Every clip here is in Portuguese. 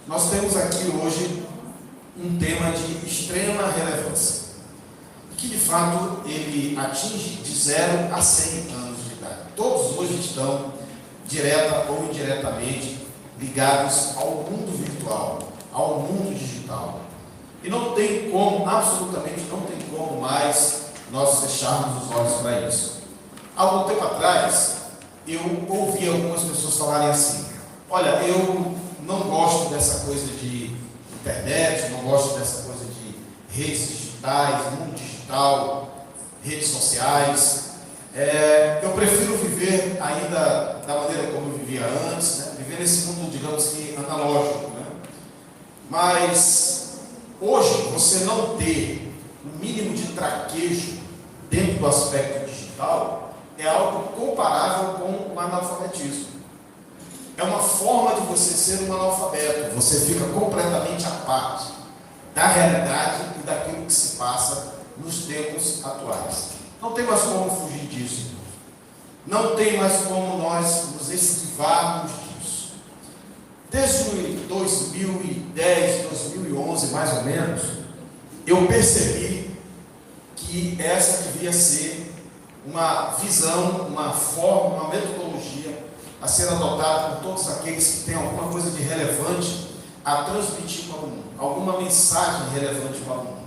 Nós temos aqui hoje um tema de extrema relevância, que de fato ele atinge de 0 a 100 anos de idade. Todos hoje estão, direta ou indiretamente, ligados ao mundo virtual, ao mundo digital. E não tem como, absolutamente não tem como mais nós fecharmos os olhos para isso. Há algum tempo atrás, eu ouvi algumas pessoas falarem assim: olha, eu não gosto dessa coisa de internet, não gosto dessa coisa de redes digitais, mundo digital, redes sociais. Eu prefiro viver ainda da maneira como eu vivia antes, né? Viver nesse mundo, digamos que, analógico, né? Mas hoje, você não ter o mínimo de traquejo dentro do aspecto digital é algo comparável com o analfabetismo. É uma forma de você ser um analfabeto. Você fica completamente à parte da realidade e daquilo que se passa nos tempos atuais. Não tem mais como fugir disso. Não tem mais como nós nos esquivarmos disso. Desde 2010, 2011, mais ou menos, eu percebi que essa devia ser uma visão, uma forma, uma metodologia a ser adotada por todos aqueles que têm alguma coisa de relevante a transmitir para o mundo, alguma mensagem relevante para o mundo.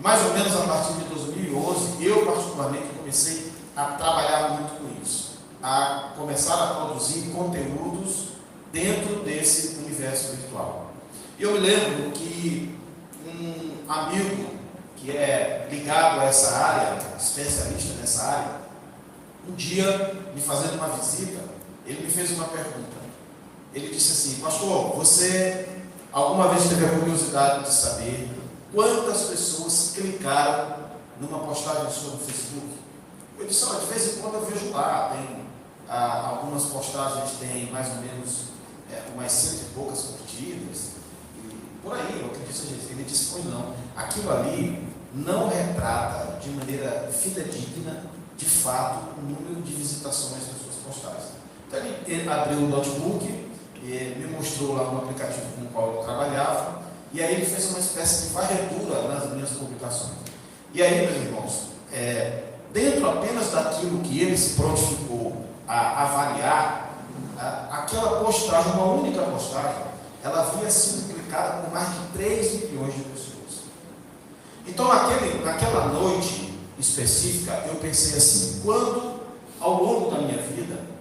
Mais ou menos a partir de 2011, eu particularmente comecei a trabalhar muito com isso, a começar a produzir conteúdos dentro desse universo virtual. E eu me lembro que um amigo que é ligado a essa área, especialista nessa área, um dia, me fazendo uma visita, ele me fez uma pergunta. Ele disse assim: pastor, você alguma vez teve a curiosidade de saber quantas pessoas clicaram numa postagem sua no Facebook? Eu disse: olha, de vez em quando eu vejo lá, tem algumas postagens têm mais ou menos umas 100 e poucas curtidas, e por aí, eu acredito. Ele disse: pois não, aquilo ali não retrata de maneira fidedigna, de fato, o número de visitações das suas postagens. Então ele abriu o notebook, me mostrou lá um aplicativo com o qual eu trabalhava, e aí ele fez uma espécie de varredura nas minhas publicações. E aí, meus irmãos, dentro apenas daquilo que ele se prontificou a avaliar, aquela postagem, uma única postagem, ela havia sido clicada por mais de 3 milhões de pessoas. Então, naquela noite específica, eu pensei assim: quando, ao longo da minha vida,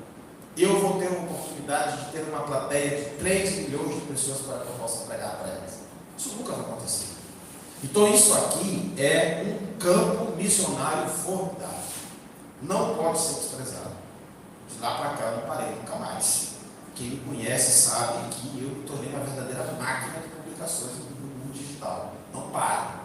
eu vou ter uma oportunidade de ter uma plateia de 3 milhões de pessoas para que eu possa pregar para elas? Isso nunca vai acontecer. Então, isso aqui é um campo missionário formidável. Não pode ser desprezado. De lá para cá eu não parei nunca mais. Quem me conhece sabe que eu me tornei uma verdadeira máquina de publicações no mundo digital. Não paro.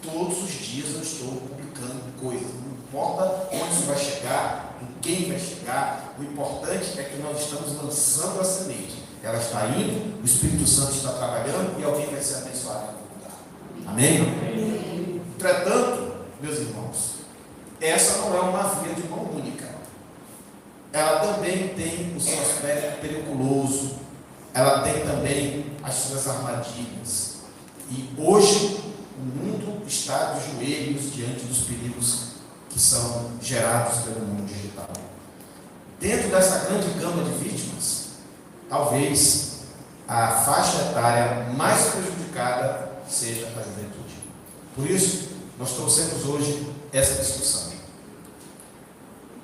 Todos os dias eu estou publicando coisas. Não importa onde isso vai chegar, em quem vai chegar. O importante é que nós estamos lançando a semente. Ela está indo, o Espírito Santo está trabalhando e alguém vai ser abençoado em algum lugar. Amém? Entretanto, meus irmãos, essa não é uma via de mão única. Ela também tem o seu aspecto periculoso. Ela tem também as suas armadilhas. E hoje o mundo está de joelhos diante dos perigos que são gerados pelo mundo digital. Dentro dessa grande gama de vítimas, talvez a faixa etária mais prejudicada seja a juventude. Por isso, nós trouxemos hoje essa discussão.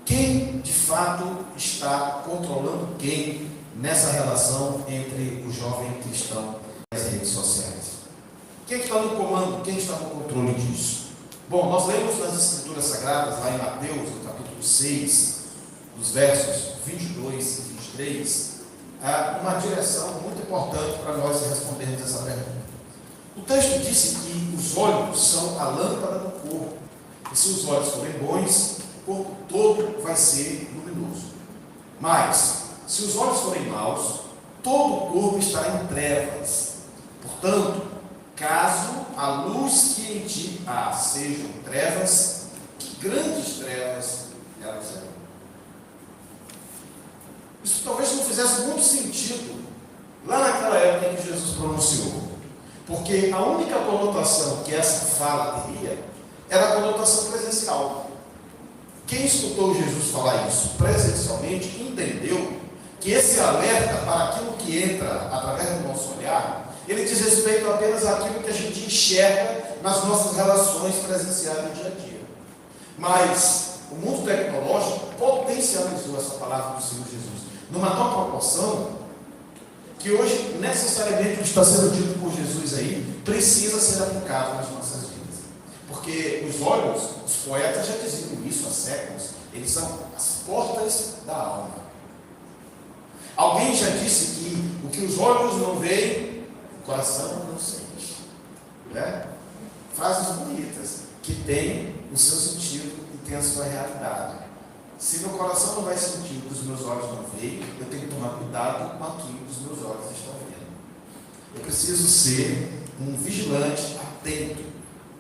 Quem, de fato, está controlando quem nessa relação entre o jovem cristão e as redes sociais? Quem está no comando? Quem está no controle disso? Bom, nós lemos nas Escrituras Sagradas, lá em Mateus, no capítulo 6, dos versos 22 e 23, uma direção muito importante para nós respondermos essa pergunta. O texto disse que os olhos são a lâmpada do corpo, e se os olhos forem bons, o corpo todo vai ser luminoso. Mas, se os olhos forem maus, todo o corpo estará em trevas. Portanto, caso a luz que em ti há sejam trevas, que grandes trevas elas serão. Isso talvez não fizesse muito sentido lá naquela época em que Jesus pronunciou. Porque a única conotação que essa fala teria era a conotação presencial. Quem escutou Jesus falar isso presencialmente entendeu que esse alerta para aquilo que entra através do nosso olhar, ele diz respeito apenas àquilo que a gente enxerga nas nossas relações presenciais no dia a dia. Mas o mundo tecnológico potencializou essa palavra do Senhor Jesus numa tal proporção que hoje necessariamente o que está sendo dito por Jesus aí precisa ser aplicado nas nossas vidas. Porque os olhos, os poetas já diziam isso há séculos, eles são as portas da alma. Alguém já disse que o que os olhos não veem, o coração não sente. Né? Frases bonitas, que têm o seu sentido e têm a sua realidade. Se meu coração não vai sentir o que os meus olhos não veem, eu tenho que tomar cuidado com aquilo que os meus olhos estão vendo. Eu preciso ser um vigilante, atento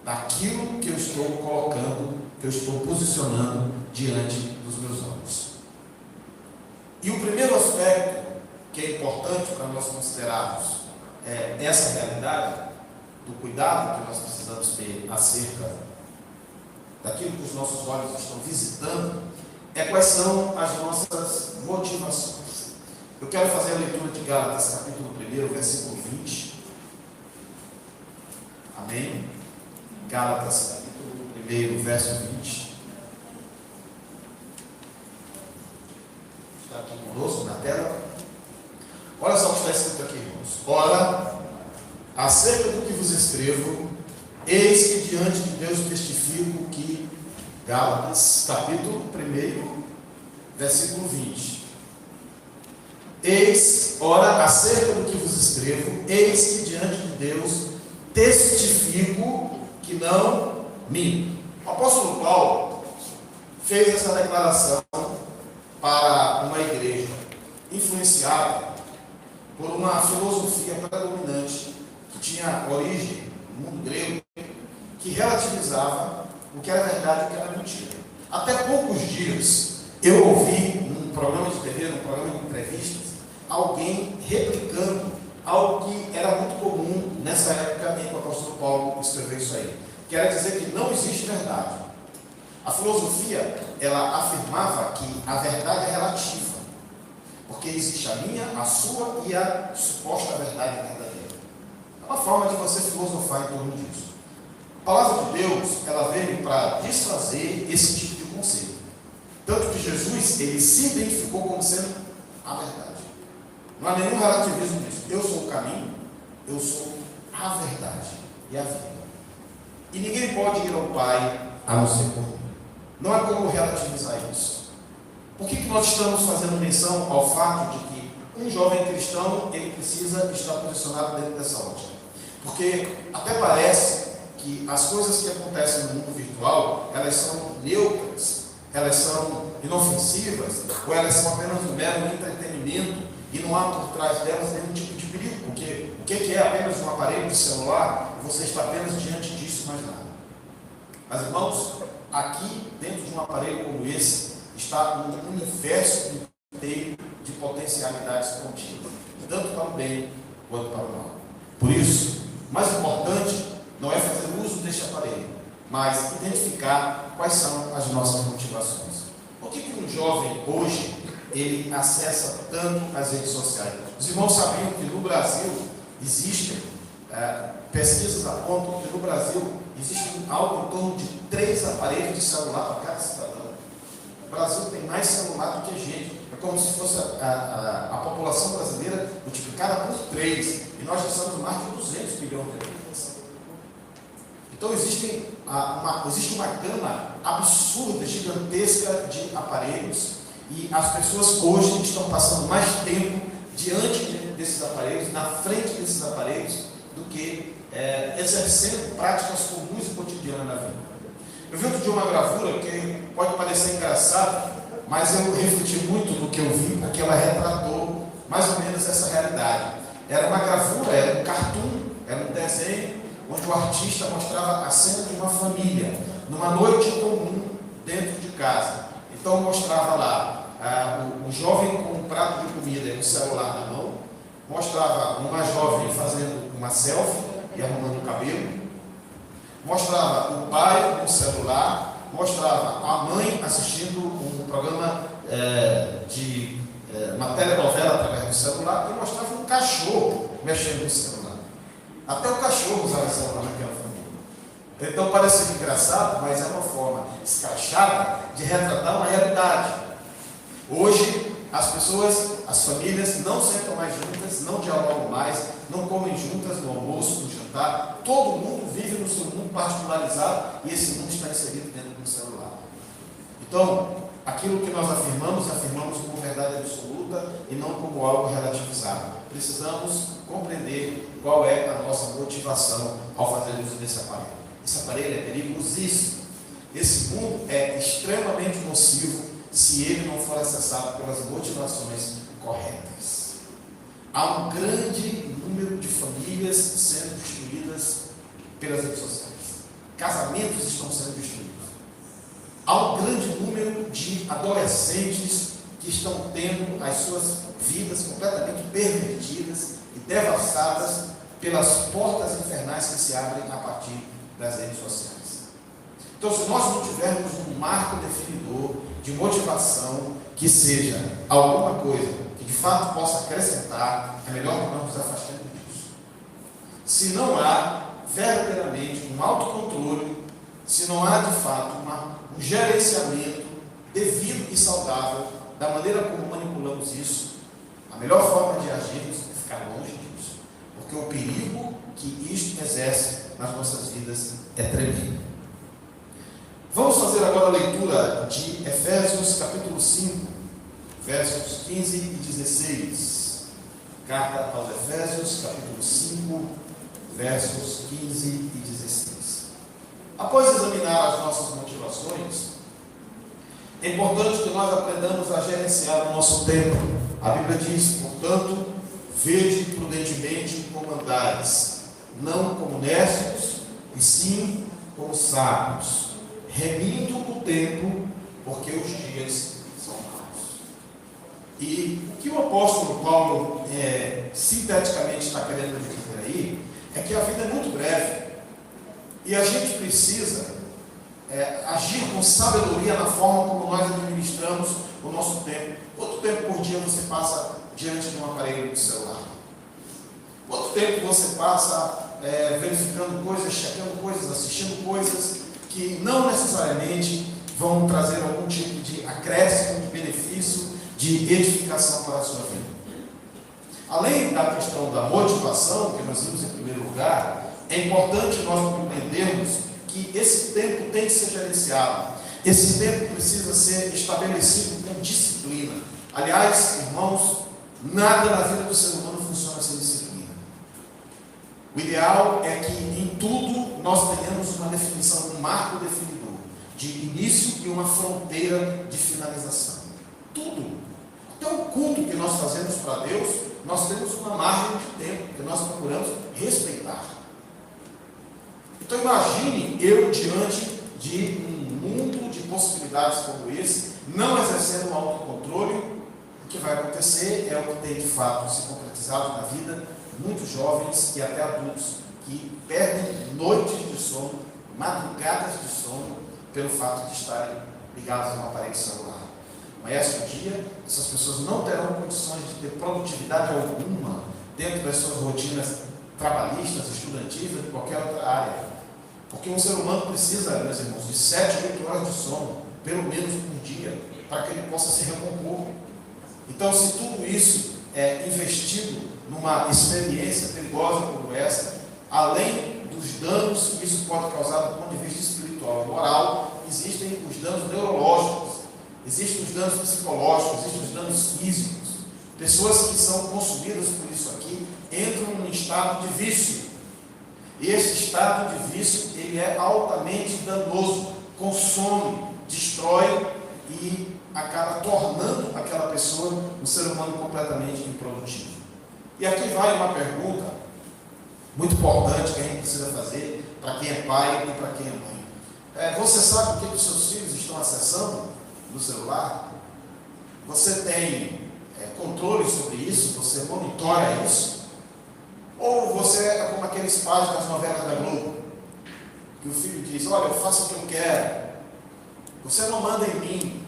naquilo que eu estou colocando, que eu estou posicionando diante dos meus olhos. E o primeiro aspecto que é importante para nós considerarmos essa realidade, do cuidado que nós precisamos ter acerca daquilo que os nossos olhos estão visitando, é quais são as nossas motivações. Eu quero fazer a leitura de Gálatas, capítulo 1, versículo 20. Amém? Gálatas, capítulo 1, verso 20. Está aqui conosco na tela. Olha só o que está escrito aqui, irmãos. Ora, acerca do que vos escrevo, eis que diante de Deus testifico que, Gálatas, capítulo 1, versículo 20. Ora, acerca do que vos escrevo, eis que diante de Deus testifico que não minto. O apóstolo Paulo fez essa declaração para uma igreja influenciada por uma filosofia predominante que tinha origem no mundo grego, que relativizava o que era verdade e o que era mentira. Até poucos dias eu ouvi num programa de TV, num programa de entrevistas, alguém replicando algo que era muito comum nessa época em que o apóstolo Paulo escreveu isso aí, que era dizer que não existe verdade. A filosofia, ela afirmava que a verdade é relativa, porque existe a minha, a sua e a suposta verdade verdadeira. É uma forma de você filosofar em torno disso. A palavra de Deus, ela veio para desfazer esse tipo de conceito. Tanto que Jesus, ele se identificou como sendo a verdade. Não há nenhum relativismo nisso. Eu sou o caminho, eu sou a verdade e a vida. E ninguém pode ir ao Pai a não ser por mim. Não há como relativizar isso. Por que nós estamos fazendo menção ao fato de que um jovem cristão, ele precisa estar posicionado dentro dessa ótica? Porque até parece que as coisas que acontecem no mundo virtual, elas são neutras, elas são inofensivas, ou elas são apenas um mero entretenimento, e não há por trás delas nenhum tipo de perigo, porque o que é apenas um aparelho de celular, você está apenas diante disso, mais nada. Mas, irmãos, aqui, dentro de um aparelho como esse, está um universo inteiro de potencialidades contínuas, tanto para o bem quanto para o mal. Por isso, o mais importante não é fazer uso deste aparelho, mas identificar quais são as nossas motivações. Por que um jovem hoje ele acessa tanto as redes sociais? Os irmãos sabiam que no Brasil existem pesquisas apontam que no Brasil existe algo em torno de 3 aparelhos de celular para cada cidadão. O Brasil tem mais celular do que gente. É como se fosse a população brasileira multiplicada por 3. E nós já somos mais de 200 milhões de habitantes. Então existe uma gama absurda, gigantesca de aparelhos. E as pessoas hoje estão passando mais tempo diante desses aparelhos, na frente desses aparelhos, do que exercendo práticas comuns e cotidianas na vida. Eu vi outro dia uma gravura que pode parecer engraçada, mas eu refleti muito no que eu vi, porque ela retratou mais ou menos essa realidade. Era uma gravura, era um cartoon, era um desenho, onde o artista mostrava a cena de uma família, numa noite comum dentro de casa. Então mostrava lá o jovem com um prato de comida e um celular na mão, mostrava uma jovem fazendo uma selfie e arrumando o cabelo, mostrava o pai com o celular, mostrava a mãe assistindo um programa de uma telenovela através do celular, e mostrava um cachorro mexendo no celular. Até o cachorro usava celular naquela família. Então parece engraçado, mas é uma forma escrachada de retratar uma realidade. Hoje, as pessoas, as famílias não sentam mais juntas, não dialogam mais, não comem juntas no almoço, no jantar. Todo mundo vive no seu mundo particularizado e esse mundo está inserido dentro do celular. Então, aquilo que nós afirmamos como verdade absoluta e não como algo relativizado. Precisamos compreender qual é a nossa motivação ao fazer uso desse aparelho. Esse aparelho é perigosíssimo. Esse mundo é extremamente nocivo se ele não for acessado pelas motivações corretas. Há um grande número de famílias sendo destruídas pelas redes sociais. Casamentos estão sendo destruídos. Há um grande número de adolescentes que estão tendo as suas vidas completamente pervertidas e devastadas pelas portas infernais que se abrem a partir das redes sociais. Então, se nós não tivermos um marco definidor de motivação que seja alguma coisa que de fato possa acrescentar, é melhor que nós nos afastemos disso. Se não há verdadeiramente um autocontrole, se não há de fato um gerenciamento devido e saudável da maneira como manipulamos isso, a melhor forma de agirmos é ficar longe disso, porque o perigo que isto exerce nas nossas vidas é tremendo. Vamos fazer agora a leitura de Efésios capítulo 5, versos 15 e 16. Carta aos Efésios, capítulo 5, versos 15 e 16. Após examinar as nossas motivações, é importante que nós aprendamos a gerenciar o nosso tempo. A Bíblia diz, portanto, vede prudentemente como andares, não como necios, e sim como sábios, remindo o tempo, porque os dias são maus. E o que o apóstolo Paulo sinteticamente está querendo dizer aí é que a vida é muito breve e a gente precisa agir com sabedoria na forma como nós administramos o nosso tempo. Quanto tempo por dia você passa diante de um aparelho de celular? Quanto tempo você passa verificando coisas, checando coisas, assistindo coisas que não necessariamente vão trazer algum tipo de acréscimo, de benefício, de edificação para a sua vida? Além da questão da motivação, que nós vimos em primeiro lugar, é importante nós compreendermos que esse tempo tem que ser gerenciado. Esse tempo precisa ser estabelecido com disciplina. Aliás, irmãos, nada na vida do ser humano funciona sem disciplina. O ideal é que em tudo nós tenhamos uma definição, um marco definidor de início e uma fronteira de finalização. Tudo. Até o culto que nós fazemos para Deus, nós temos uma margem de tempo que nós procuramos respeitar. Então imagine eu diante de um mundo de possibilidades como esse, não exercendo um autocontrole. O que vai acontecer é o que tem de fato se concretizado na vida, muitos jovens e até adultos que perdem noites de sono, madrugadas de sono, pelo fato de estarem ligados a um aparelho celular. Amanhece o dia, essas pessoas não terão condições de ter produtividade alguma dentro das suas rotinas trabalhistas, estudantis ou de qualquer outra área. Porque um ser humano precisa, meus irmãos, de 7 a 8 horas de sono, pelo menos por dia, para que ele possa se recompor. Então, se tudo isso é investido numa experiência perigosa como essa, além dos danos que isso pode causar do ponto de vista espiritual e moral, existem os danos neurológicos, existem os danos psicológicos, existem os danos físicos. Pessoas que são consumidas por isso aqui entram num estado de vício. E esse estado de vício, ele é altamente danoso, consome, destrói e acaba tornando aquela pessoa um ser humano completamente improdutivo. E aqui vai uma pergunta muito importante que a gente precisa fazer para quem é pai e para quem é mãe. Você sabe o que os seus filhos estão acessando no celular? Você tem controle sobre isso, você monitora isso? Ou você é como aqueles pais das novelas da Globo, que o filho diz, olha, eu faço o que eu quero, você não manda em mim,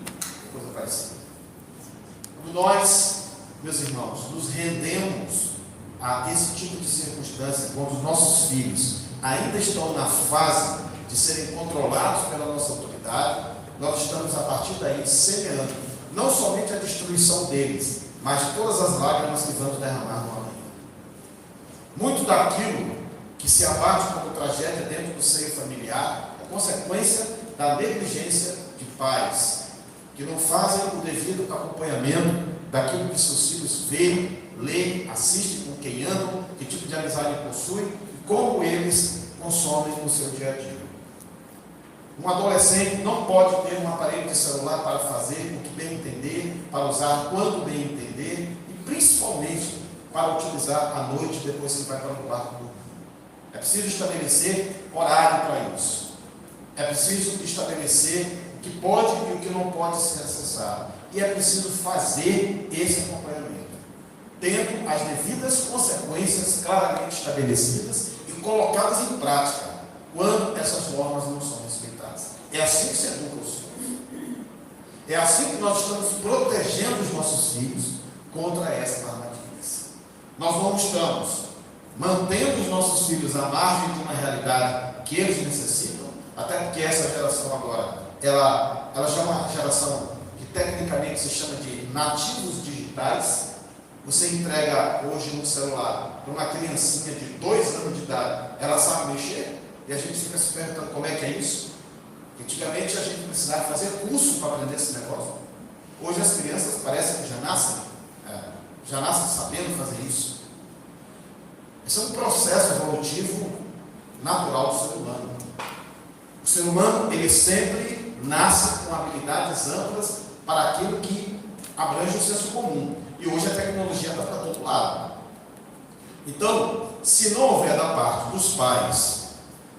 coisa parecida. Quando nós, meus irmãos, nos rendemos a esse tipo de circunstância, quando os nossos filhos ainda estão na fase de serem controlados pela nossa autoridade, nós estamos a partir daí semeando não somente a destruição deles, mas todas as lágrimas que vamos derramar no amanhã. Muito daquilo que se abate como tragédia dentro do seio familiar é consequência da negligência de pais que não fazem o devido acompanhamento daquilo que seus filhos veem, leem, assistem, com quem andam, que tipo de amizade possuem e como eles consomem no seu dia a dia. Um adolescente não pode ter um aparelho de celular para fazer o que bem entender, para usar quando bem entender e principalmente para utilizar à noite depois que vai para o quarto dormir. É preciso estabelecer horário para isso. É preciso estabelecer o que pode e o que não pode ser acessado. E é preciso fazer esse acompanhamento, tendo as devidas consequências claramente estabelecidas e colocadas em prática, quando essas normas não são respeitadas. É assim que se educa os filhos. É assim que nós estamos protegendo os nossos filhos contra essas armadilhas. Nós não estamos mantendo os nossos filhos à margem de uma realidade que eles necessitam, até porque essa geração agora, ela já é uma geração que tecnicamente se chama de nativos digitais. Você entrega hoje no celular para uma criancinha de 2 anos de idade, ela sabe mexer, e a gente fica se perguntando como é que é isso. Antigamente a gente precisava fazer curso para aprender esse negócio. Hoje as crianças parecem que já nascem sabendo fazer isso. Esse é um processo evolutivo natural do ser humano. O ser humano, ele sempre nasce com habilidades amplas para aquilo que abrange o senso comum. E hoje a tecnologia está para todo lado. Então, se não houver da parte dos pais,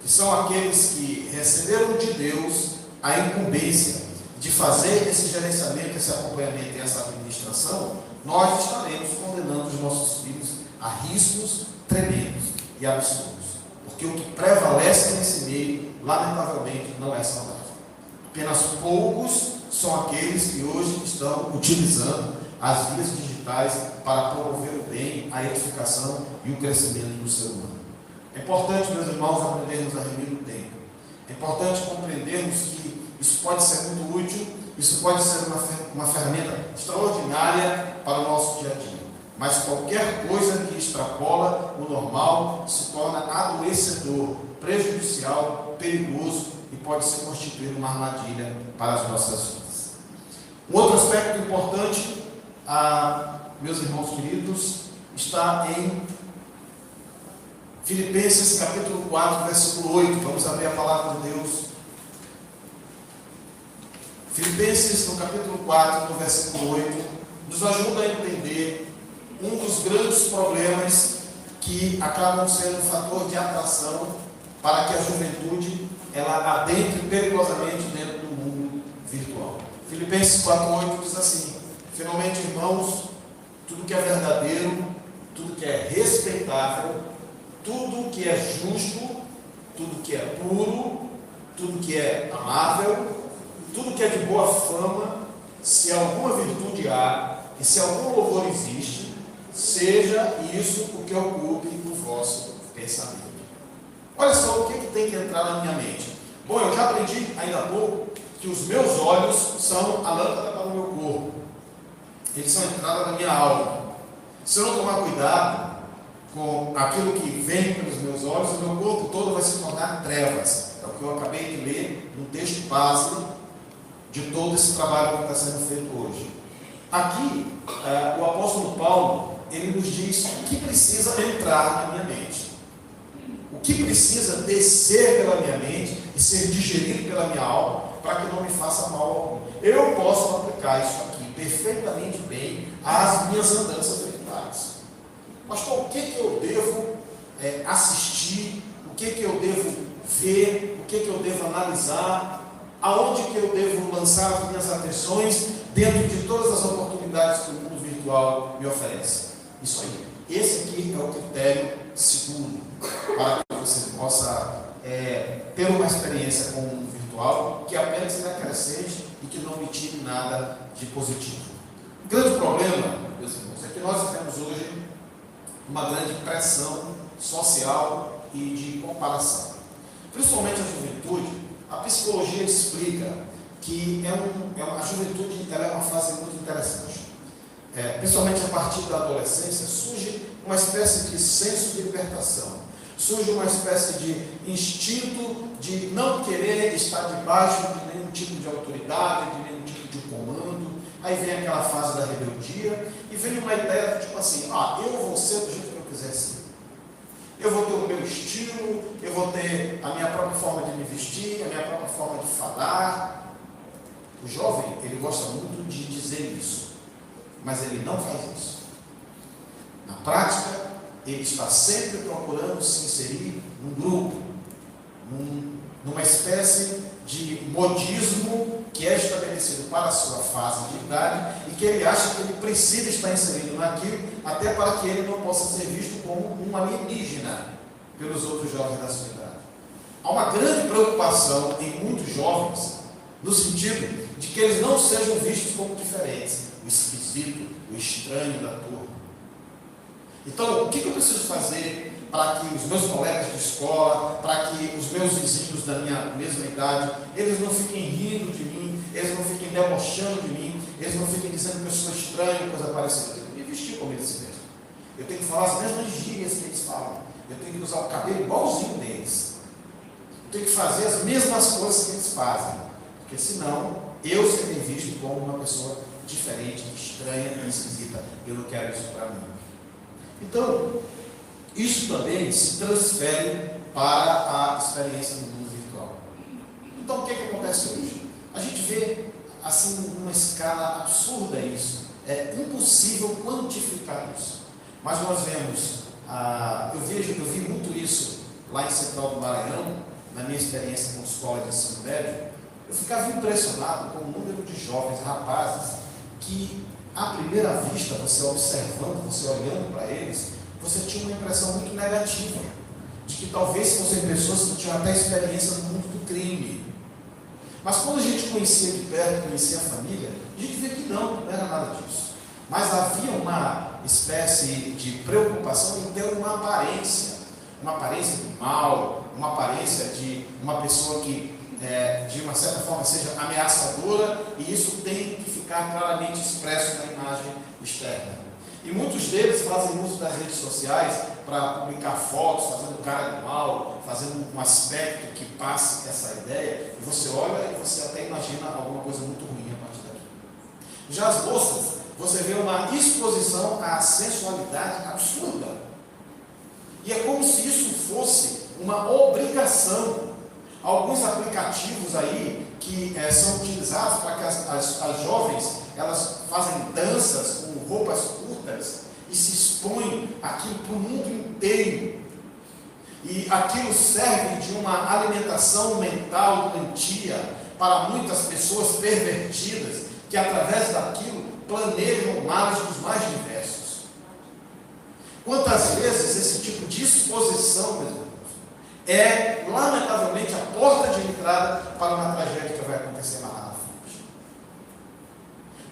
que são aqueles que receberam de Deus a incumbência de fazer esse gerenciamento, esse acompanhamento e essa administração, nós estaremos condenando os nossos filhos a riscos tremendos e absurdos. Porque o que prevalece nesse meio, lamentavelmente, não é saudável. Apenas poucos são aqueles que hoje estão utilizando as vias digitais para promover o bem, a edificação e o crescimento do ser humano. É importante, meus irmãos, aprendermos a remir o tempo. É importante compreendermos que isso pode ser muito útil, isso pode ser uma ferramenta extraordinária para o nosso dia a dia. Mas qualquer coisa que extrapola o normal se torna adoecedor, prejudicial, perigoso e pode se constituir uma armadilha para as nossas vidas. Um outro aspecto importante, meus irmãos queridos, está em Filipenses capítulo 4, versículo 8. Vamos abrir a palavra de Deus. Filipenses, no capítulo 4, no versículo 8, nos ajuda a entender um dos grandes problemas que acabam sendo um fator de atração para que a juventude ela adentre perigosamente dentro do mundo virtual. Filipenses 4:8 diz assim: finalmente, irmãos, tudo que é verdadeiro, tudo que é respeitável, tudo que é justo, tudo que é puro, tudo que é amável, tudo que é de boa fama, se alguma virtude há e se algum louvor existe, seja isso o que ocupe o vosso pensamento. Olha só o que tem que entrar na minha mente. Bom, eu já aprendi ainda há pouco que os meus olhos são a lâmpada para o meu corpo. Eles são a entrada da minha alma. Se eu não tomar cuidado com aquilo que vem pelos meus olhos, o meu corpo todo vai se tornar trevas. É o que eu acabei de ler no texto base de todo esse trabalho que está sendo feito hoje. Aqui, o apóstolo Paulo, ele nos diz o que precisa entrar na minha mente. O que precisa descer pela minha mente e ser digerido pela minha alma para que não me faça mal algum. Eu posso aplicar isso aqui perfeitamente bem às minhas andanças virtuais. Mas o que eu devo assistir? O que eu devo ver? O que eu devo analisar? Aonde que eu devo lançar as minhas atenções dentro de todas as oportunidades que o mundo virtual virtual me oferece. Isso aí. Esse aqui é o critério seguro para que você possa ter uma experiência com o virtual que apenas será crescente e que não lhe tire nada de positivo. O grande problema, meus irmãos, é que nós temos hoje uma grande pressão social e de comparação. Principalmente a juventude, a psicologia explica que a juventude é uma fase muito interessante. Principalmente a partir da adolescência, surge uma espécie de senso de libertação, surge uma espécie de instinto de não querer estar debaixo de nenhum tipo de autoridade, de nenhum tipo de comando. Aí vem aquela fase da rebeldia e vem uma ideia tipo assim, eu vou ser do jeito que eu quiser ser. Eu vou ter o meu estilo, eu vou ter a minha própria forma de me vestir, a minha própria forma de falar. O jovem, ele gosta muito de dizer isso, mas ele não faz isso. Na prática, ele está sempre procurando se inserir num grupo, numa espécie de modismo que é estabelecido para a sua fase de idade e que ele acha que ele precisa estar inserido naquilo, até para que ele não possa ser visto como um alienígena pelos outros jovens da sua idade. Há uma grande preocupação em muitos jovens, no sentido de que eles não sejam vistos como diferentes, o esquisito, o estranho da turma. Então, o que eu preciso fazer para que os meus colegas de escola, para que os meus vizinhos da minha mesma idade, eles não fiquem rindo de mim, eles não fiquem debochando de mim, eles não fiquem dizendo que eu sou estranho, coisa parecida. Eu tenho que me vestir como eles se vestem. Eu tenho que falar as mesmas gírias que eles falam. Eu tenho que usar o cabelo igualzinho deles. Eu tenho que fazer as mesmas coisas que eles fazem. Porque senão, eu serei visto como uma pessoa diferente, estranha e esquisita. Eu não quero isso para mim. Então, isso também se transfere para a experiência no mundo virtual. Então, o que acontece hoje? A gente vê, assim, numa escala absurda isso. É impossível quantificar isso. Mas nós vemos, eu vi muito isso lá em Central do Maranhão, na minha experiência com escola de ensino médio. Eu ficava impressionado com o número de jovens rapazes que, à primeira vista, você observando, você olhando para eles, você tinha uma impressão muito negativa, de que talvez fossem pessoas que tinham até experiência no mundo do crime. Mas quando a gente conhecia de perto, conhecia a família, a gente via que não era nada disso. Mas havia uma espécie de preocupação em ter uma aparência de mal, uma aparência de uma pessoa que, de uma certa forma, seja ameaçadora, e isso tem que ficar claramente expresso na imagem externa. E muitos deles fazem uso das redes sociais para publicar fotos, fazendo cara de mal, fazendo um aspecto que passe essa ideia, e você olha e você até imagina alguma coisa muito ruim a partir daqui. Já as moças, você vê uma exposição à sensualidade absurda. E é como se isso fosse uma obrigação. Alguns aplicativos aí que são utilizados para que as jovens, elas fazem danças com roupas curtas e se expõem aquilo para o mundo inteiro. E aquilo serve de uma alimentação mental doentia para muitas pessoas pervertidas que através daquilo planejam males dos mais diversos. Quantas vezes esse tipo de exposição, meus irmãos, é lamentavelmente a porta de entrada para uma tragédia que vai acontecer lá na frente.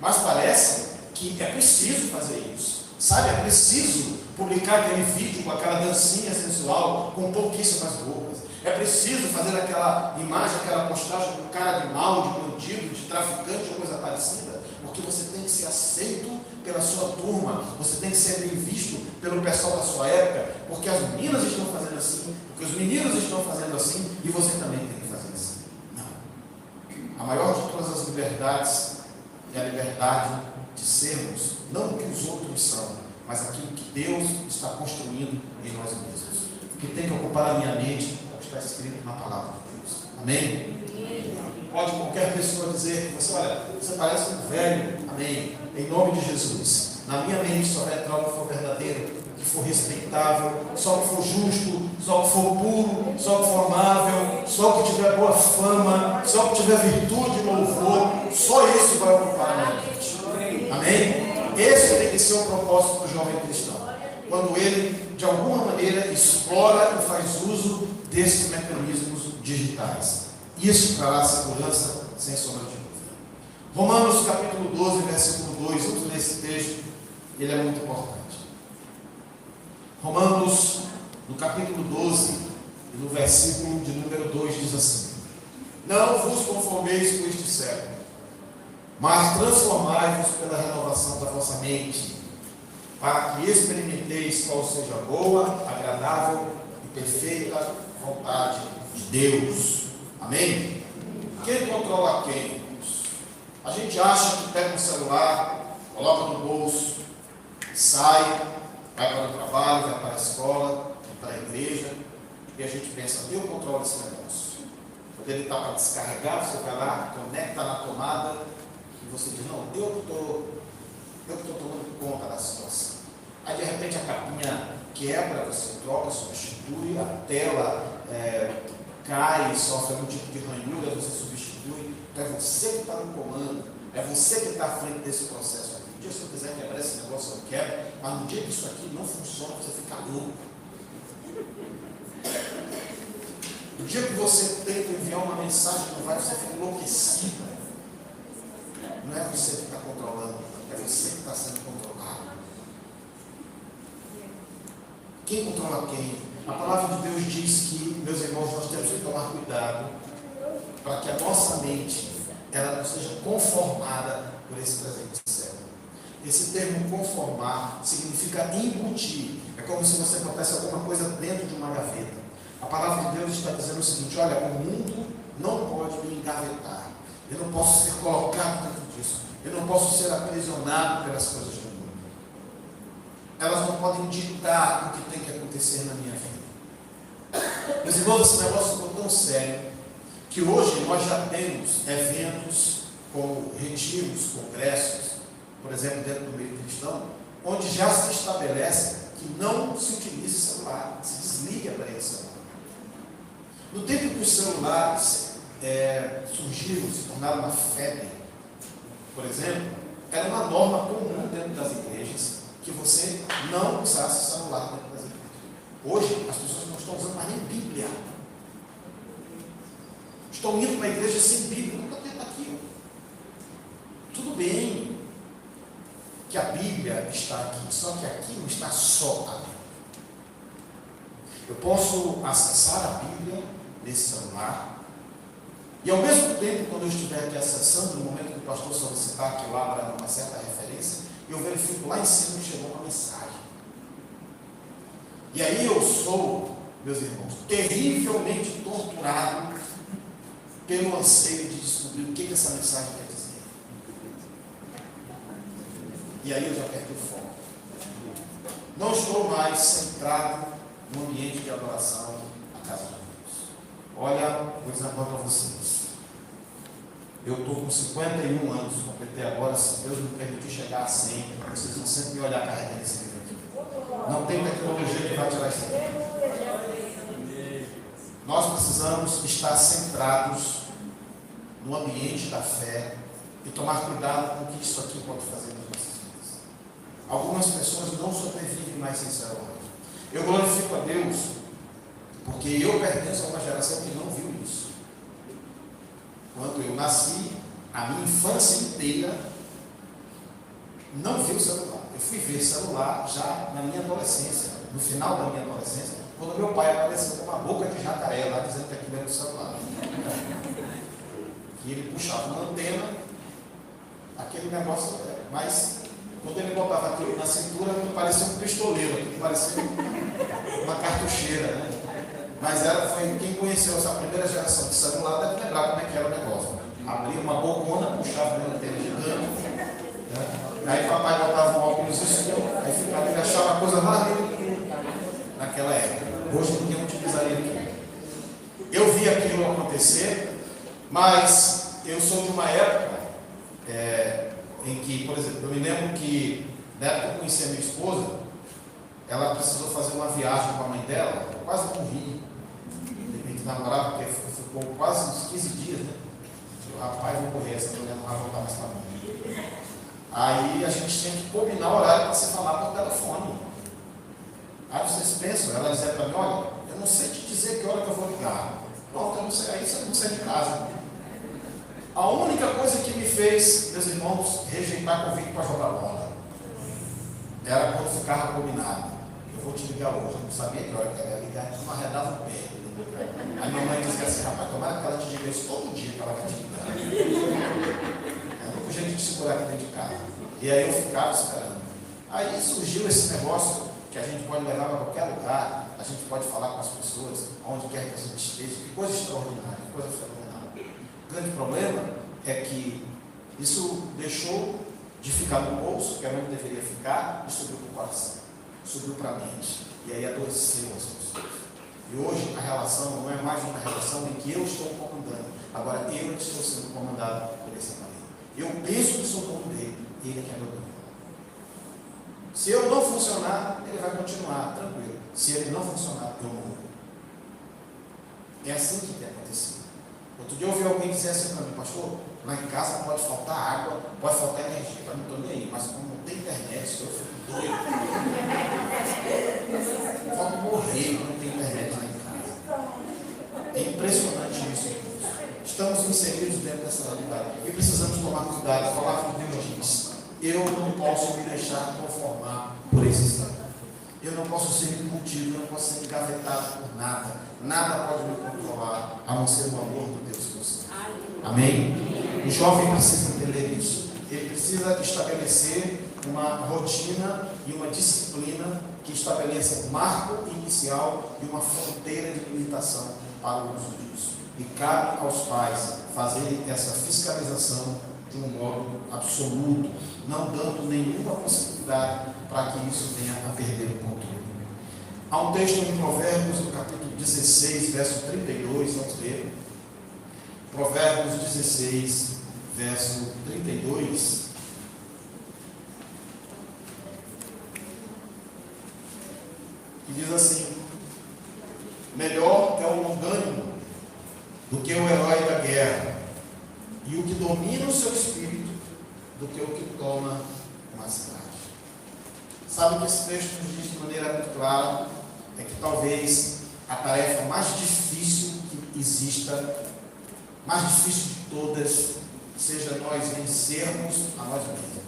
Mas parece que é preciso fazer isso, sabe? É preciso publicar aquele vídeo com aquela dancinha sensual, com pouquíssimas roupas. É preciso fazer aquela imagem, aquela postagem com cara de mal, de bandido, de traficante ou coisa parecida, porque você tem que ser aceito pela sua turma, você tem que ser bem visto pelo pessoal da sua época, porque as meninas estão fazendo assim, porque os meninos estão fazendo assim, e você também tem que fazer assim. Não. A maior de todas as liberdades é a liberdade de sermos, não o que os outros são, mas aquilo que Deus está construindo em nós mesmos. O que tem que ocupar a minha mente é o que está escrito na palavra de Deus. Amém? Pode qualquer pessoa dizer que você, olha, você parece um velho. Amém? Em nome de Jesus. Na minha mente só vai entrar o que for verdadeiro, que for respeitável, só o que for justo, só o que for puro, só o que for amável, só o que tiver boa fama, só o que tiver virtude e louvor. Só isso vai ocupar a minha mente. Amém? Esse tem que ser o propósito do jovem cristão. Quando ele, de alguma maneira, explora e faz uso desses mecanismos digitais. Isso trará segurança, sem sombra de dúvida. Romanos capítulo 12, versículo 2, vamos ler esse texto, ele é muito importante. Romanos, no capítulo 12, e no versículo de número 2, diz assim: não vos conformeis com este século, mas transformai-vos pela renovação da vossa mente, para que experimenteis qual seja a boa, agradável e perfeita vontade de Deus. Amém? Quem controla quem? A gente acha que pega um celular, coloca no bolso, sai, vai para o trabalho, vai para a escola, vai para a igreja, e a gente pensa, eu controlo esse negócio. Quando ele está para descarregar, você vai lá, conecta na tomada, e você diz, não, eu que estou tomando conta da situação. Aí de repente a capinha quebra, você troca, substitui, a tela cai, sofre algum tipo de ranhura, você substitui. Então é você que está no comando, é você que está à frente desse processo aqui. Um dia, se eu quiser quebrar esse negócio, eu quebro, mas no dia que isso aqui não funciona, você fica louco. No dia que você tenta enviar uma mensagem que não vai, você fica enlouquecido. Não é você que está controlando, é você que está sendo controlado. Quem controla quem? A palavra de Deus diz que, meus irmãos, nós temos que tomar cuidado para que a nossa mente ela não seja conformada por esse presente século. Esse termo conformar significa embutir. É como se você botasse alguma coisa dentro de uma gaveta. A palavra de Deus está dizendo o seguinte: olha, o mundo não pode me engavetar. Eu não posso ser colocado dentro disso. Eu não posso ser aprisionado pelas coisas do mundo. Elas não podem ditar o que tem que acontecer na minha vida. Meus irmãos, esse negócio ficou tão sério que hoje nós já temos eventos como retiros, congressos, por exemplo, dentro do meio cristão, onde já se estabelece que não se utilize celular, se desligue a aparelho celular. No tempo que os celulares surgiram, se tornaram uma febre, por exemplo, era uma norma comum dentro das igrejas que você não usasse celular dentro das igrejas. Hoje, as pessoas não estão usando mais nem Bíblia. Estão indo para a igreja sem Bíblia, nunca tem aqui. Tudo bem que a Bíblia está aqui, só que aqui não está só a Bíblia. Eu posso acessar a Bíblia nesse celular, e ao mesmo tempo, quando eu estiver aqui acessando, no momento que o pastor solicitar que eu abra uma certa referência, eu verifico lá em cima que chegou uma mensagem. E aí eu sou, meus irmãos, terrivelmente torturado pelo anseio de descobrir o que essa mensagem quer dizer. E aí eu já perdi o foco. Não estou mais centrado no ambiente de adoração à casa de Deus. Olha, vou dizer agora para vocês. Eu estou com 51 anos, completei agora, se Deus me permitir chegar a 100, vocês vão sempre me olhar carregando esse livro aqui. Não tem tecnologia que vai tirar isso aqui. Nós precisamos estar centrados no ambiente da fé e tomar cuidado com o que isso aqui pode fazer nas nossas vidas. Algumas pessoas não sobrevivem mais sem celular. Eu glorifico a Deus porque eu pertenço a uma geração que não viu isso. Quando eu nasci, a minha infância inteira não viu celular. Eu fui ver celular já na minha adolescência, no final da minha adolescência, quando meu pai apareceu com uma boca de jacaré lá, dizendo que aquilo era o celular. E ele puxava uma antena, aquele negócio, mas quando ele botava aquilo na cintura, não parecia um pistoleiro, aquilo parecia uma cartucheira, né? Mas foi quem conheceu essa primeira geração de celular deve lembrar como é que era o negócio. Abria uma bocona, puxava uma antena gigante, né? Aí papai botava um óculos escuro, aí ficava, ele achava a coisa mais linda naquela época. Hoje ninguém utilizaria aquilo. Eu vi aquilo acontecer, mas eu sou de uma época em que, por exemplo, eu me lembro que na época que eu conheci a minha esposa, ela precisou fazer uma viagem com a mãe dela, eu quase morri. Namorava, porque ficou quase uns 15 dias, né? Eu, rapaz, vou morrer, essa mulher não vai voltar mais para mim. Aí a gente tem que combinar o horário para você falar por telefone. Aí vocês pensam, ela dizia para mim, olha, eu não sei te dizer que hora que eu vou ligar. Pronto, eu não sei, aí você não sai de casa. A única coisa que me fez, meus irmãos, rejeitar convite para jogar bola era quando ficava combinado. Eu vou te ligar hoje, eu não sabia que hora que ela ia ligar, então não arredava o pé. Aí minha mãe dizia assim, rapaz, tomara que ela te diga isso todo dia que ela vai te ligar. É o único jeito de segurar aqui dentro de casa. E aí eu ficava esperando. Aí surgiu esse negócio que a gente pode levar para qualquer lugar, a gente pode falar com as pessoas, onde quer que a gente esteja, que coisa extraordinária, que coisa fenomenal. O grande problema é que isso deixou de ficar no bolso, que era onde deveria ficar, e subiu para o coração, subiu para a mente, e aí adoeceu as pessoas. E hoje a relação não é mais uma relação em que eu estou comandando, agora eu estou sendo comandado por esse aparelho. Eu penso que sou dono dele, ele é que é meu dono. Se eu não funcionar, ele vai continuar tranquilo. Se ele não funcionar, eu morro. É assim que tem acontecido. Outro dia eu ouvi alguém dizer assim para mim, pastor, lá em casa pode faltar água, pode faltar energia, eu não estou nem aí, mas como não tem internet, eu fico doido. Pode morrer quando não tem internet lá em casa. É impressionante isso. Estamos inseridos dentro dessa realidade e precisamos tomar cuidado. A palavra de Deus diz, eu não posso me deixar conformar por esse estado. Eu não posso ser incutido, eu não posso ser engavetado por nada. Nada pode me controlar, a não ser o amor de Deus por você. Amém? O jovem precisa entender isso. Ele precisa estabelecer uma rotina e uma disciplina que estabeleça um marco inicial e uma fronteira de limitação para o uso disso. E cabe aos pais fazerem essa fiscalização de um modo absoluto, não dando nenhuma possibilidade para que isso venha a perder o controle. Há um texto em Provérbios, no capítulo 16, verso 32, vamos ler. Provérbios 16, verso 32. Que diz assim: melhor é o longânimo do que o herói da guerra, e o que domina o seu espírito do que o que toma uma cidade. Sabe o que esse texto nos diz de maneira muito clara? É que talvez a tarefa mais difícil que exista, mais difícil de todas, seja nós vencermos a nós mesmos.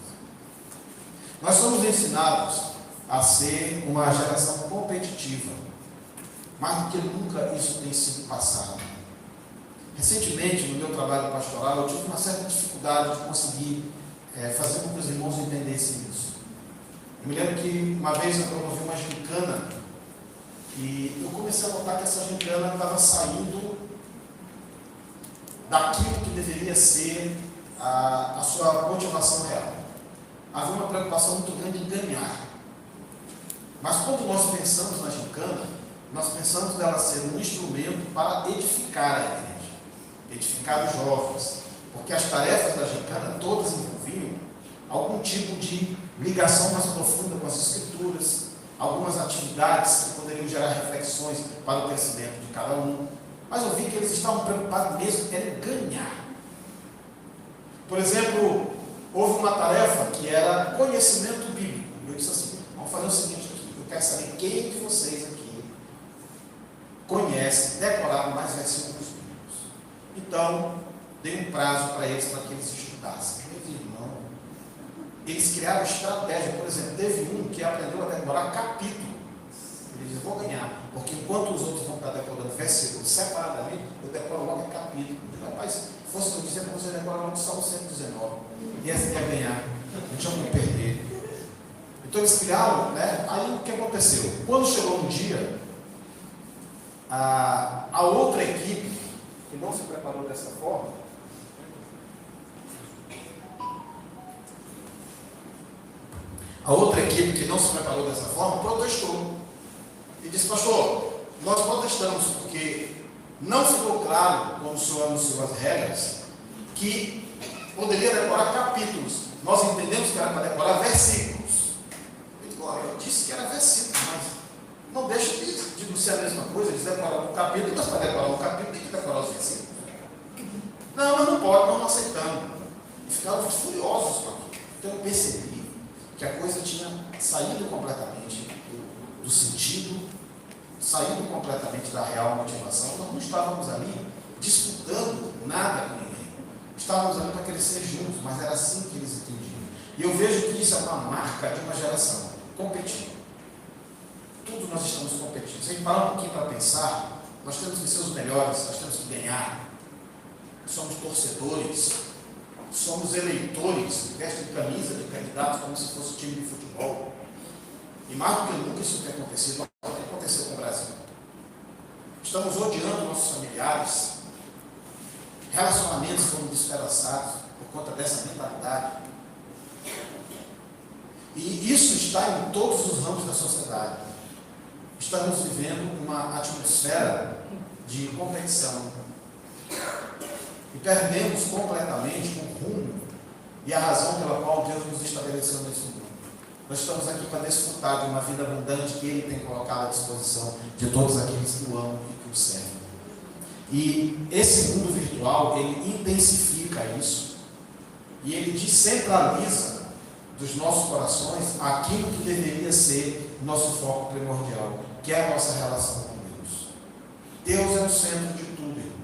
Nós somos ensinados a ser uma geração competitiva, mais do que nunca isso tem sido passado. Recentemente, no meu trabalho pastoral, eu tive uma certa dificuldade de conseguir fazer com que os irmãos entendessem isso. Eu me lembro que uma vez eu promovi uma gincana e eu comecei a notar que essa gincana estava saindo daquilo que deveria ser a sua motivação real. Havia uma preocupação muito grande em ganhar. Mas quando nós pensamos na gincana, nós pensamos nela ser um instrumento para edificar a igreja, edificar os jovens, porque as tarefas da gincana todas envolviam algum tipo de ligação mais profunda com as escrituras, algumas atividades que poderiam gerar reflexões para o crescimento de cada um. Mas eu vi que eles estavam preocupados mesmo em ganhar. Por exemplo, houve uma tarefa que era conhecimento bíblico. Eu disse assim, vamos fazer o seguinte aqui, eu quero saber quem de vocês aqui conhece, decoraram mais versículos bíblicos. Então, dei um prazo para eles, para que eles estudassem. Meu irmão, eles criaram estratégia. Por exemplo, teve um que aprendeu a decorar capítulo. Ele disse, vou ganhar, porque enquanto os outros vão estar decorando versículos separadamente, eu decoro logo capítulo. Eu digo, rapaz, se fosse eu dizer para você decorar logo o Salmo 119, e essa ia ganhar, não tinha como perder. Então eles criaram, né? Aí o que aconteceu? Quando chegou um dia, a outra equipe, que não se preparou dessa forma, protestou. E disse, pastor, nós protestamos porque não ficou claro, quando o senhor anunciou as regras, que poderia decorar capítulos. Nós entendemos que era para decorar versículos. Eu disse que era versículos, mas não deixa de não ser a mesma coisa, eles decoraram um capítulo, mas para decorar um capítulo tem que decorar os versículos. Não, mas não pode, nós não aceitamos. E ficaram furiosos com aquilo. Então eu percebi que a coisa tinha saído completamente do sentido, saído completamente da real motivação. Nós não estávamos ali disputando nada com ninguém. Estávamos ali para crescer juntos, mas era assim que eles entendiam. E eu vejo que isso é uma marca de uma geração: competir. Tudo nós estamos competindo. Se a gente parar um pouquinho para pensar, nós temos que ser os melhores, nós temos que ganhar. Somos torcedores, somos eleitores, vestem camisa de candidatos como se fosse time de futebol. E mais do que nunca isso tem acontecido, o que aconteceu com o Brasil. Estamos odiando nossos familiares, relacionamentos foram despedaçados por conta dessa mentalidade. E isso está em todos os ramos da sociedade. Estamos vivendo uma atmosfera de competição. E perdemos completamente o rumo e a razão pela qual Deus nos estabeleceu nesse mundo. Nós estamos aqui para desfrutar de uma vida abundante que Ele tem colocado à disposição de todos aqueles que o amam e que o servem. E esse mundo virtual, ele intensifica isso. E ele descentraliza dos nossos corações aquilo que deveria ser nosso foco primordial, que é a nossa relação com Deus. Deus é o centro de tudo, irmãos.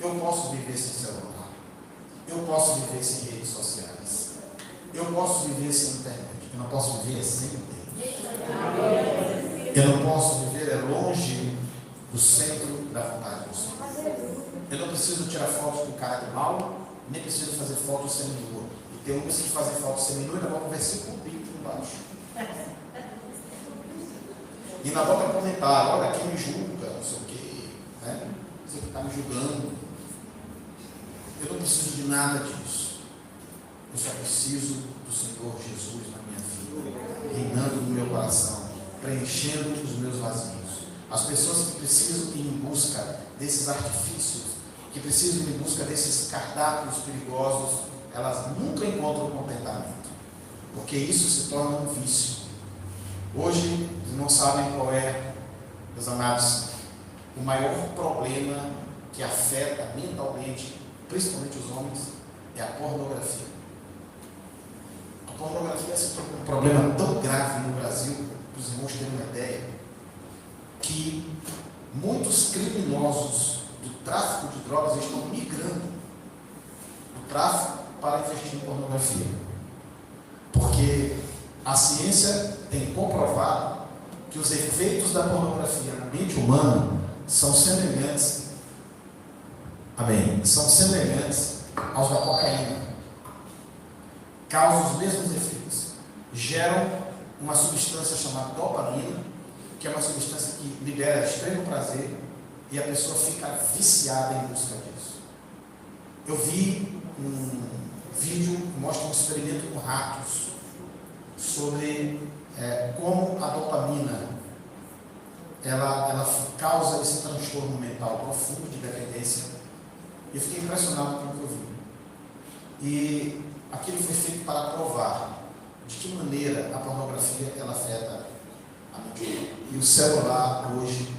Eu posso viver sem celular, eu posso viver sem redes sociais, eu posso viver sem internet, eu não posso viver sem Deus. Eu não posso viver longe do centro da vontade do Senhor. Eu não preciso tirar fotos com cara de mal, nem preciso fazer fotos seminua. E tem uns que fazem fotos seminua e ainda botam um versículo bíblico embaixo. E ainda botam comentário: olha, quem me julga, não sei o quê, né? Você que está me julgando. Eu não preciso de nada disso. Eu só preciso do Senhor Jesus na minha vida, reinando no meu coração, preenchendo os meus vazios. As pessoas que precisam ir em busca desses artifícios, que precisam ir em busca desses cardápios perigosos, elas nunca encontram contentamento, porque isso se torna um vício. Hoje, não sabem qual é, meus amados, o maior problema que afeta mentalmente, principalmente os homens, é a pornografia. A pornografia é um problema tão grave no Brasil, para os irmãos terem uma ideia, que muitos criminosos do tráfico de drogas estão migrando do tráfico para investir em pornografia. Porque a ciência tem comprovado que os efeitos da pornografia na mente humana são semelhantes, são semelhantes aos da cocaína. Causam os mesmos efeitos. Geram uma substância chamada dopamina, que é uma substância que libera extremo prazer, e a pessoa fica viciada em busca disso. Eu vi um vídeo que mostra um experimento com ratos sobre como a dopamina ela causa esse transtorno mental profundo de dependência. Eu fiquei impressionado com o que eu vi. E aquilo foi feito para provar de que maneira a pornografia ela afeta a mente. E o celular hoje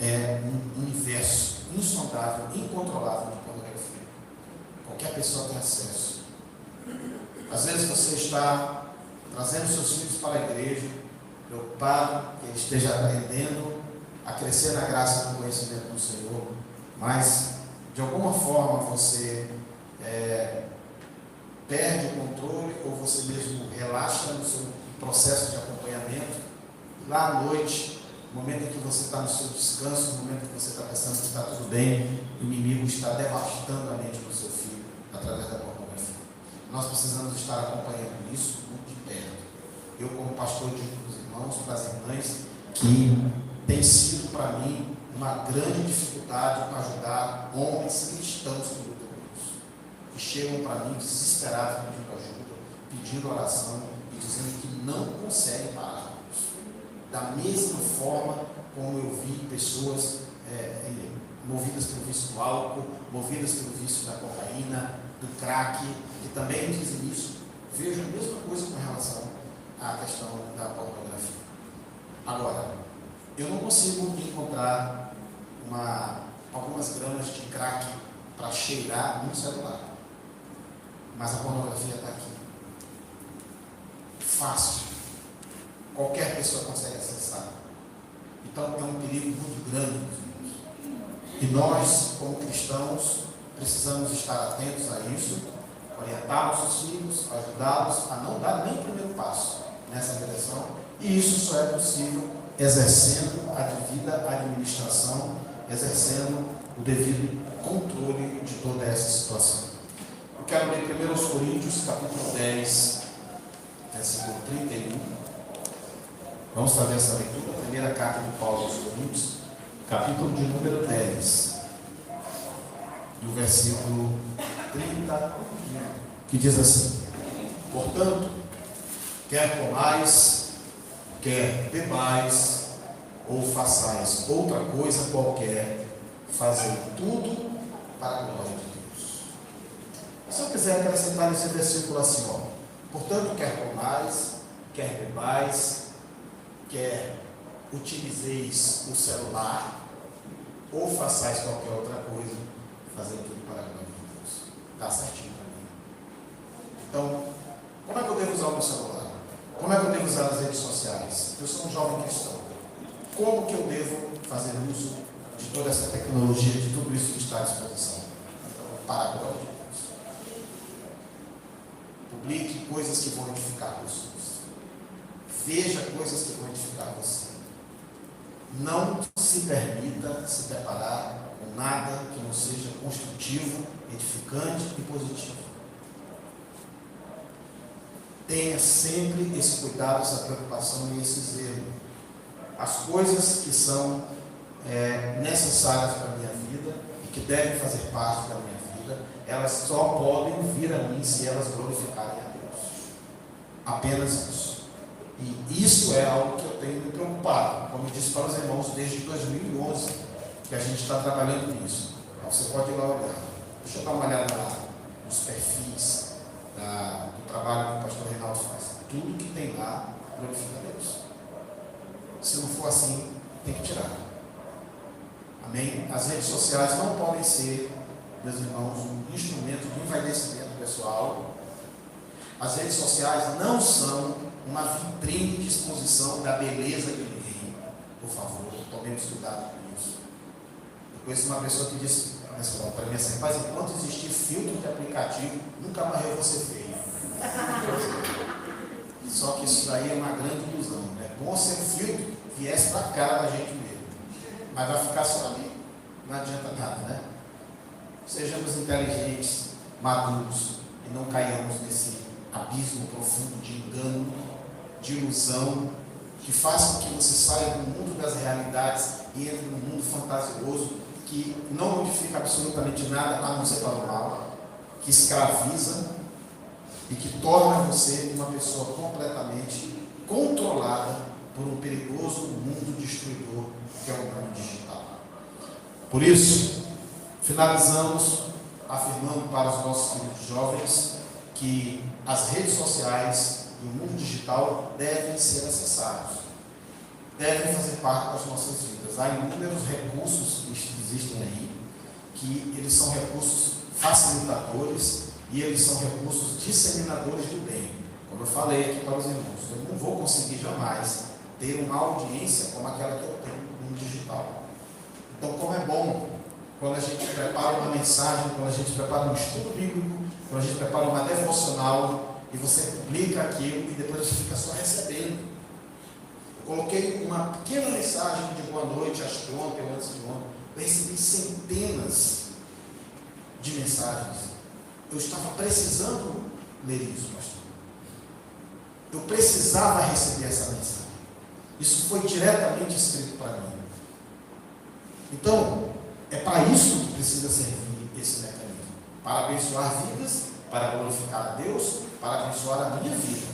é um universo insondável, incontrolável de pornografia. Qualquer pessoa tem acesso. Às vezes você está trazendo seus filhos para a igreja, preocupado que ele esteja aprendendo a crescer na graça e no conhecimento do Senhor, mas de alguma forma você perde o controle, ou você mesmo relaxa no seu processo de acompanhamento. Lá à noite, no momento em que você está no seu descanso, no momento em que você está pensando que está tudo bem, o inimigo está devastando a mente do seu filho através da pornografia. Nós precisamos estar acompanhando isso muito de perto. Eu, como pastor, digo para os irmãos, para as irmãs, que tem sido para mim uma grande dificuldade para ajudar homens cristãos que lutam com isso, que chegam para mim desesperados pedindo ajuda, pedindo oração e dizendo que não conseguem parar com isso. Da mesma forma como eu vi pessoas movidas pelo vício do álcool, movidas pelo vício da cocaína, do crack, que também dizem isso, vejo a mesma coisa com relação à questão da pornografia. Agora, eu não consigo encontrar algumas gramas de crack para cheirar no celular, mas a pornografia está aqui. fácil. Qualquer pessoa consegue acessar. Então é um perigo muito grande, meus irmãos. E nós, como cristãos, precisamos estar atentos a isso, orientar nossos filhos, ajudá-los a não dar nem o primeiro passo nessa direção. E isso só é possível exercendo a devida administração, exercendo o devido controle de toda essa situação. Eu quero ler 1 Coríntios, capítulo 10, versículo 31. Vamos fazer essa leitura, a primeira carta de Paulo aos Coríntios, capítulo de número 10, e o versículo 30, que diz assim: portanto, quer comais, quer bebais, ou façais outra coisa qualquer, fazei tudo para a glória de Deus. Se eu quiser acrescentar nesse versículo assim, ó, portanto, quer comais, quer bebais, quer utilizeis o celular, ou façais qualquer outra coisa, fazer tudo para a glória de Deus. Está certinho para mim. Então, como é que eu devo usar o meu celular? Como é que eu devo usar as redes sociais? Eu sou um jovem cristão. Como que eu devo fazer uso de toda essa tecnologia, de tudo isso que está à disposição? Então, para a glória de Deus. Publique coisas que vão edificar pessoas. Veja coisas que vão edificar você. Não se permita se deparar com nada que não seja construtivo, edificante e positivo. Tenha sempre esse cuidado, essa preocupação e esse zelo. As coisas que são necessárias para a minha vida e que devem fazer parte da minha vida, elas só podem vir a mim se elas glorificarem a Deus. Apenas isso. E isso é algo que eu tenho me preocupado, como eu disse para os irmãos, desde 2011, que a gente está trabalhando nisso. Então, você pode ir lá olhar. Deixa eu dar uma olhada lá nos perfis do trabalho que o pastor Reinaldo faz. Tudo que tem lá glorifica a Deus. Se não for assim, tem que tirar. Amém? As redes sociais não podem ser, meus irmãos, um instrumento de envaidecimento pessoal. As redes sociais não são uma vitrine de exposição da beleza de ninguém. Por favor, tomemos cuidado com isso. Eu conheço uma pessoa que disse para mim assim: rapaz, enquanto existir filtro de aplicativo, nunca mais eu vou ser feio. Só que isso daí é uma grande ilusão. É bom se o filtro viesse para a cara da gente mesmo, mas vai ficar só ali, não adianta nada, né? Sejamos inteligentes, maduros e não caiamos nesse abismo profundo de engano, de ilusão, que faça com que você saia do mundo das realidades e entre no mundo fantasioso, que não modifica absolutamente nada a não ser para o mal, que escraviza e que torna você uma pessoa completamente controlada por um perigoso mundo destruidor que é o mundo digital. Por isso, finalizamos afirmando para os nossos queridos jovens que as redes sociais e o mundo digital devem ser acessados, devem fazer parte das nossas vidas. Há inúmeros recursos que existem aí, que eles são recursos facilitadores e eles são recursos disseminadores do bem. Como eu falei aqui para os irmãos, eu não vou conseguir jamais ter uma audiência como aquela que eu tenho no digital. Então, como é bom quando a gente prepara uma mensagem, quando a gente prepara um estudo bíblico, quando a gente prepara uma devocional e você publica aquilo e depois você fica só recebendo. Eu coloquei uma pequena mensagem de boa noite, acho que ontem ou antes de ontem, eu recebi centenas de mensagens. Eu estava precisando ler isso, pastor. Eu precisava receber essa mensagem. Isso foi diretamente escrito para mim. Então, é para isso que precisa servir esse mecanismo. Para abençoar vidas, para glorificar a Deus, para abençoar a minha vida.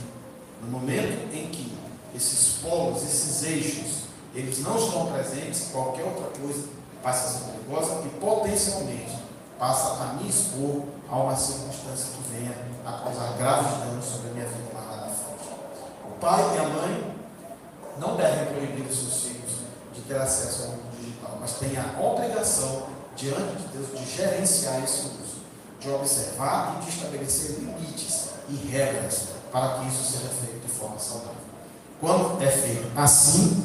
No momento em que esses polos, esses eixos, eles não estão presentes, qualquer outra coisa passa a ser perigosa e potencialmente passa a me expor a uma circunstância que venha a causar graves danos sobre a minha vida lá na frente. O pai e a mãe não devem proibir os seus filhos de ter acesso ao mundo digital, mas têm a obrigação, diante de Deus, de gerenciar esse uso, de observar e de estabelecer limites e regras para que isso seja feito de forma saudável. Quando é feito assim,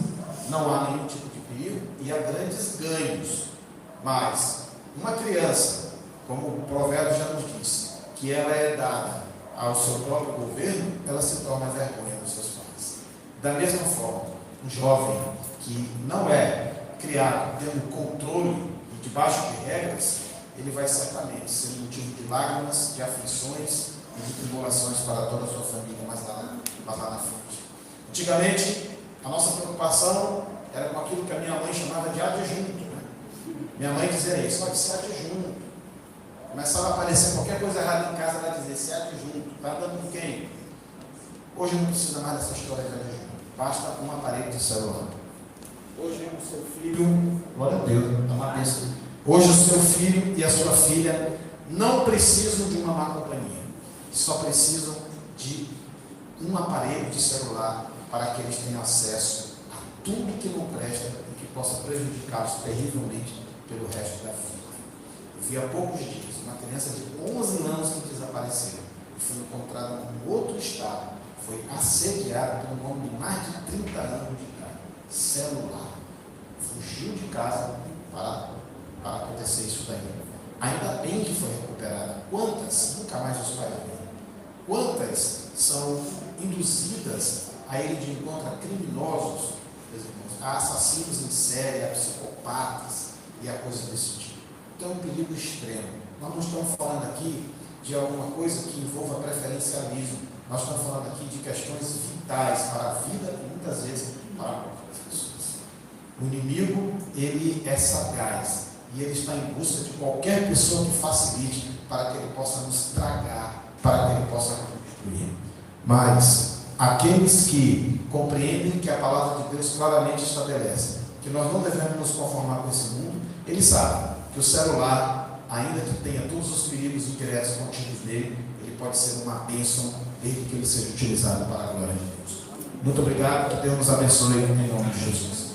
não há nenhum tipo de perigo e há grandes ganhos. Mas uma criança, como o provérbio já nos diz, que ela é dada ao seu próprio governo, ela se torna vergonha dos seus pais. Da mesma forma, um jovem que não é criado tendo controle e debaixo de regras, ele vai certamente ser motivo de lágrimas, de aflições e de tribulações para toda a sua família, mas lá na frente. Antigamente, a nossa preocupação era com aquilo que a minha mãe chamava de adjunto. Minha mãe dizia isso, pode ser adjunto. Começava a aparecer qualquer coisa errada em casa, ela dizia, se adjunto, está andando com quem? Hoje não precisa mais dessa história de adjunto, basta um aparelho de celular. Hoje o seu filho, glória a Deus, é uma bênção. Hoje o seu filho e a sua filha não precisam de uma má companhia, só precisam de um aparelho de celular para que eles tenham acesso a tudo que não presta e que possa prejudicá-los terrivelmente pelo resto da vida. Eu vi há poucos dias uma criança de 11 anos que desapareceu e foi encontrada em outro estado, foi assediada por um homem de mais de 30 anos de idade, celular, fugiu de casa para acontecer isso daí. Ainda bem que foi recuperada. Quantas nunca mais os pais veem? Quantas são induzidas a ir de encontro a criminosos, a assassinos em série, a psicopatas e a coisas desse tipo? Então é um perigo extremo. Nós não estamos falando aqui de alguma coisa que envolva preferencialismo. Nós estamos falando aqui de questões vitais para a vida e muitas vezes para a morte das pessoas. O inimigo, ele é sagaz e ele está em busca de qualquer pessoa que facilite para que ele possa nos tragar, para que ele possa destruir. Mas aqueles que compreendem que a palavra de Deus claramente estabelece que nós não devemos nos conformar com esse mundo, eles sabem que o celular, ainda que tenha todos os perigos indiretos contidos nele, ele pode ser uma bênção desde que ele seja utilizado para a glória de Deus. Muito obrigado, que Deus nos abençoe em nome de Jesus.